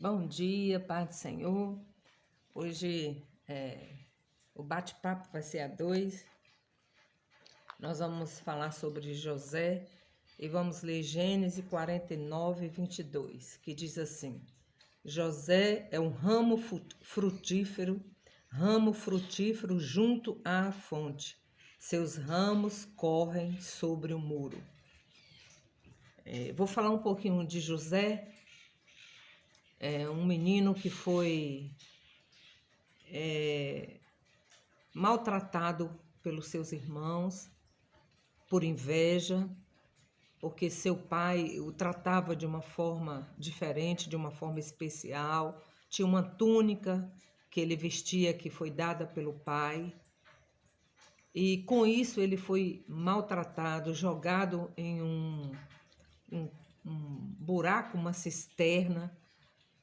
Bom dia, Paz do Senhor. Hoje o bate-papo vai ser a dois. Nós vamos falar sobre José e vamos ler Gênesis 49, 22, que diz assim: José é um ramo frutífero junto à fonte. Seus ramos correm sobre o muro. Vou falar um pouquinho de José. É um menino que foi maltratado pelos seus irmãos, por inveja, porque seu pai o tratava de uma forma diferente, de uma forma especial. Tinha uma túnica que ele vestia que foi dada pelo pai. E com isso ele foi maltratado, jogado em um buraco, uma cisterna,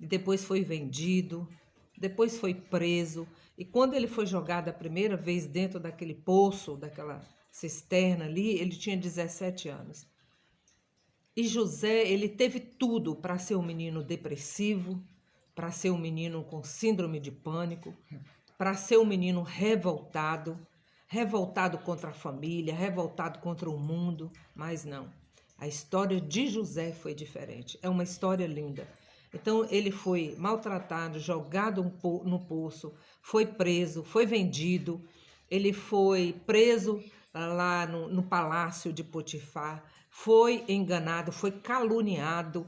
e depois foi vendido, depois foi preso. E quando ele foi jogado a primeira vez dentro daquele poço, daquela cisterna ali, ele tinha 17 anos. E José, ele teve tudo para ser um menino depressivo, para ser um menino com síndrome de pânico, para ser um menino revoltado contra a família, revoltado contra o mundo, mas não. A história de José foi diferente, é uma história linda. Então ele foi maltratado, jogado no poço, foi preso, foi vendido, ele foi preso lá no palácio de Potifar, foi enganado, foi caluniado,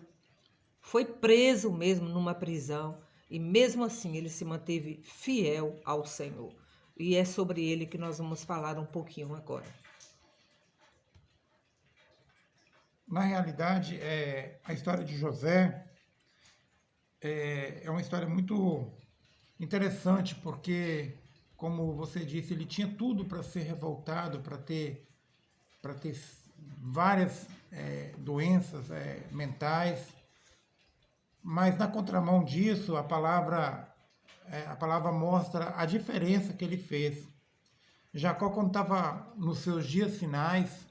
foi preso mesmo numa prisão e mesmo assim ele se manteve fiel ao Senhor. E é sobre ele que nós vamos falar um pouquinho agora. Na realidade, a história de José é uma história muito interessante, porque, como você disse, ele tinha tudo para ser revoltado, para ter várias doenças mentais, mas na contramão disso, a palavra mostra a diferença que ele fez. Jacó, quando estava nos seus dias finais,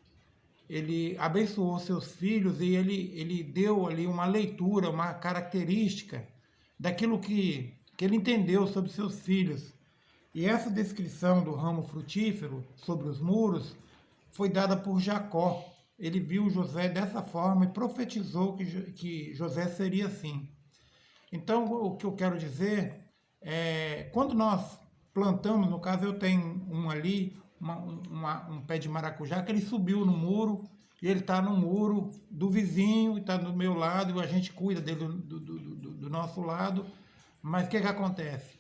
ele abençoou seus filhos e ele deu ali uma leitura, uma característica daquilo que ele entendeu sobre seus filhos. E essa descrição do ramo frutífero sobre os muros foi dada por Jacó. Ele viu José dessa forma e profetizou que José seria assim. Então, o que eu quero dizer é, quando nós plantamos, no caso eu tenho um ali, um pé de maracujá, que ele subiu no muro, e ele está no muro do vizinho, está do meu lado, e a gente cuida dele do nosso lado, mas o que acontece?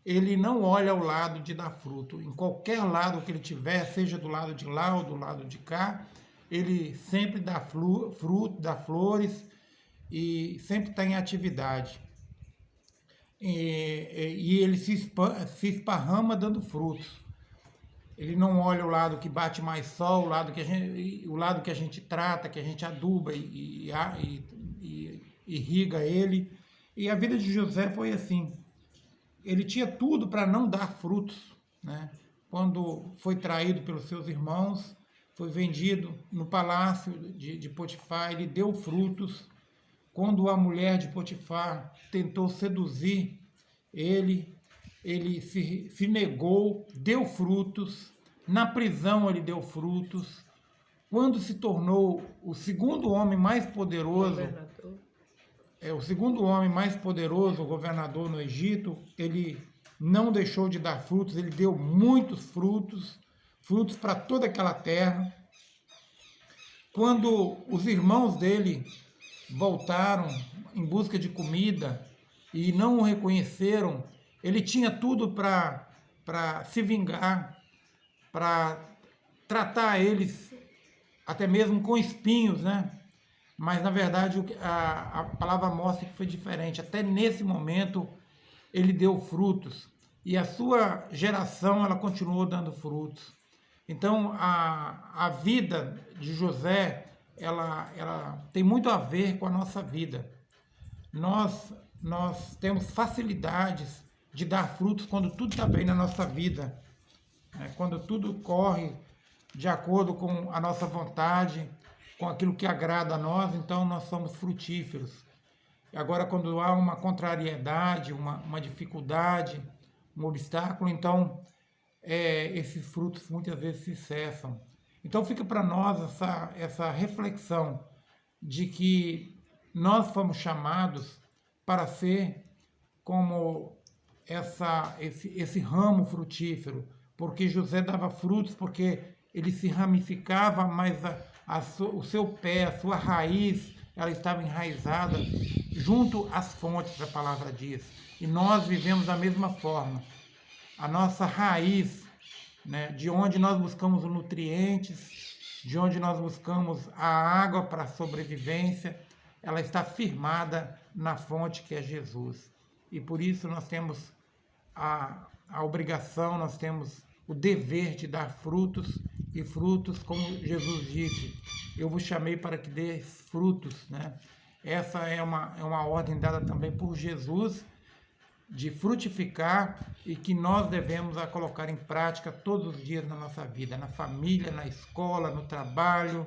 Ele não olha ao lado de dar fruto. Em qualquer lado que ele tiver, seja do lado de lá ou do lado de cá, ele sempre dá fruto, dá flores e sempre está em atividade. E ele se esparrama dando frutos. Ele não olha o lado que bate mais sol, o lado que a gente trata, que a gente aduba e irriga ele. E a vida de José foi assim. Ele tinha tudo para não dar frutos, né? Quando foi traído pelos seus irmãos, foi vendido no palácio de Potifar, ele deu frutos. Quando a mulher de Potifar tentou seduzir ele, ele se negou, deu frutos. Na prisão ele deu frutos. Quando se tornou o segundo homem mais poderoso, o segundo homem mais poderoso, o governador no Egito, ele não deixou de dar frutos, ele deu muitos frutos, frutos para toda aquela terra. Quando os irmãos dele voltaram em busca de comida e não o reconheceram, ele tinha tudo para se vingar, para tratar eles até mesmo com espinhos, né? Mas, na verdade, a palavra mostra que foi diferente. Até nesse momento, ele deu frutos. E a sua geração, ela continuou dando frutos. Então, a vida de José, ela tem muito a ver com a nossa vida. Nós temos facilidades de dar frutos quando tudo está bem na nossa vida. Quando tudo corre de acordo com a nossa vontade, com aquilo que agrada a nós, então nós somos frutíferos. Agora, quando há uma contrariedade, uma dificuldade, um obstáculo, então esses frutos muitas vezes se cessam. Então fica para nós essa reflexão de que nós fomos chamados para ser como esse ramo frutífero, porque José dava frutos, porque ele se ramificava, mas o seu pé, a sua raiz, ela estava enraizada junto às fontes, a palavra diz. E nós vivemos da mesma forma. A nossa raiz, né, de onde nós buscamos os nutrientes, de onde nós buscamos a água para a sobrevivência, ela está firmada na fonte que é Jesus. E por isso nós temos a obrigação, nós temos o dever de dar frutos, e frutos, como Jesus disse, eu vos chamei para que dê frutos, né? Essa é uma ordem dada também por Jesus, de frutificar, e que nós devemos a colocar em prática todos os dias na nossa vida, na família, na escola, no trabalho,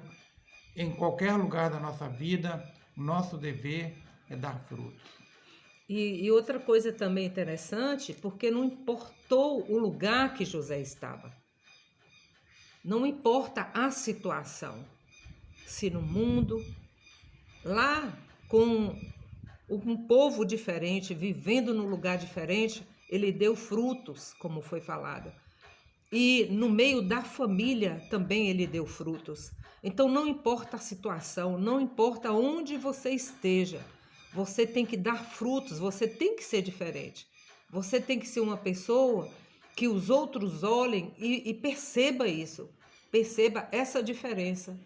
em qualquer lugar da nossa vida. O nosso dever é dar frutos. E outra coisa também interessante, porque não importou o lugar que José estava. Não importa a situação. Se no mundo, lá com um povo diferente, vivendo num lugar diferente, ele deu frutos, como foi falado. E no meio da família também ele deu frutos. Então não importa a situação, não importa onde você esteja, você tem que dar frutos, você tem que ser diferente. Você tem que ser uma pessoa que os outros olhem e perceba isso, perceba essa diferença,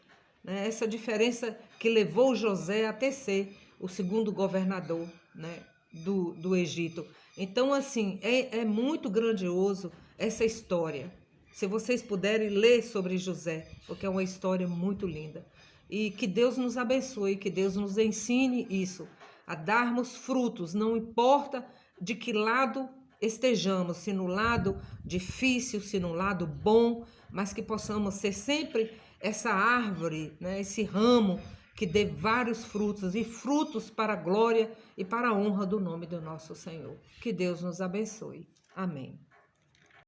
né? Essa diferença que levou José até ser o segundo governador, né, do Egito. Então, assim, é muito grandioso essa história. Se vocês puderem ler sobre José, porque é uma história muito linda. E que Deus nos abençoe, que Deus nos ensine isso, a darmos frutos, não importa de que lado estejamos, se no lado difícil, se no lado bom, mas que possamos ser sempre essa árvore, né, esse ramo que dê vários frutos, e frutos para a glória e para a honra do nome do nosso Senhor. Que Deus nos abençoe. Amém.